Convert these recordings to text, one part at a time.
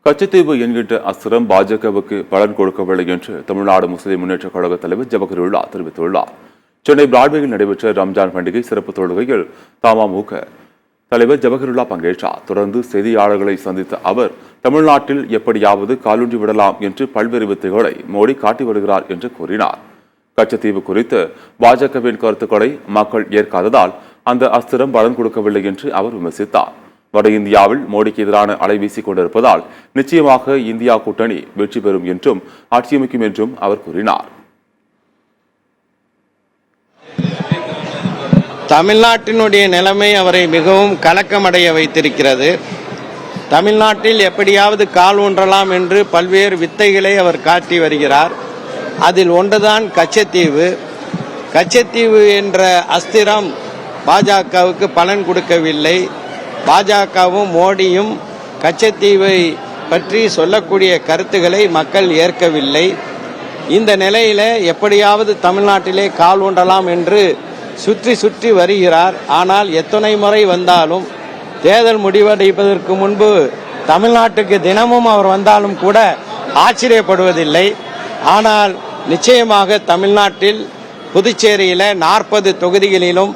கச்சத்தீவு என்கின்ற அஸ்திரம் பாஜகவுக்கு பலன் கொடுக்கவில்லை என்று தமிழ்நாடு முஸ்லிம் முன்னேற்ற கழக தலைவர் ஜவஹருல்லா தெரிவித்துள்ளார். சென்னை பிராட்வேயில் நடைபெற்ற ரம்ஜான் பண்டிகை சிறப்பு தொழுகையில் தமாமுக தலைவர் ஜவஹருல்லா பங்கேற்றார். தொடர்ந்து செய்தியாளர்களை சந்தித்த அவர், தமிழ்நாட்டில் எப்படியாவது காலூன்றி விடலாம் என்று பல்வேறு வித்தைகளை மோடி காட்டி வருகிறார் என்று கூறினார். கச்சத்தீவு குறித்து பாஜகவின் கருத்துக்களை மக்கள் ஏற்காததால் அந்த அஸ்திரம் பலன் கொடுக்கவில்லை என்று அவர் விமர்சித்தார். வட இந்தியாவில் மோடிக்கு எதிரான அலை வீசிக் கொண்டிருப்பதால் நிச்சயமாக இந்தியா கூட்டணி வெற்றி பெறும் என்றும் ஆட்சியமைக்கும் என்றும் அவர் கூறினார். தமிழ்நாட்டினுடைய நிலைமை அவரை மிகவும் கலக்கமடைய வைத்திருக்கிறது. தமிழ்நாட்டில் எப்படியாவது கால் ஊன்றலாம் என்று பல்வேறு வித்தைகளை அவர் காட்டி வருகிறார். அதில் ஒன்றுதான் கச்சத்தீவு. கச்சத்தீவு என்ற அஸ்திரம் பாஜகவுக்கு பலன் கொடுக்கவில்லை. பாஜகவும் மோடியும் கச்சத்தீவை பற்றி சொல்லக்கூடிய கருத்துக்களை மக்கள் ஏற்கவில்லை. இந்த நிலையில எப்படியாவது தமிழ்நாட்டிலே கால் ஊன்றலாம் என்று சுற்றி சுற்றி வருகிறார். ஆனால் எத்தனை முறை வந்தாலும் தேர்தல் முடிவடைப்பதற்கு முன்பு தமிழ்நாட்டுக்கு தினமும் அவர் வந்தாலும் கூட ஆச்சரியப்படுவதில்லை. ஆனால் நிச்சயமாக தமிழ்நாட்டில் புதுச்சேரியில 40 தொகுதிகளிலும்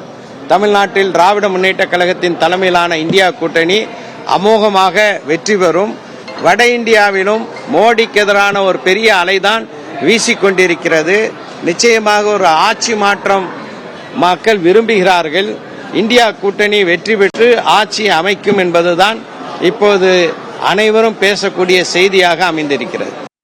தமிழ்நாட்டில் திராவிட முன்னேற்ற கழகத்தின் தலைமையிலான இந்தியா கூட்டணி அமோகமாக வெற்றி பெறும். வட இந்தியாவிலும் மோடிக்கு எதிரான ஒரு பெரிய அலைதான் வீசிக்கொண்டிருக்கிறது. நிச்சயமாக ஒரு ஆட்சி மாற்றம் மக்கள் விரும்புகிறார்கள். இந்தியா கூட்டணி வெற்றி பெற்று ஆட்சி அமைக்கும் என்பதுதான் இப்போது அனைவரும் பேசக்கூடிய செய்தியாக அமைந்திருக்கிறது.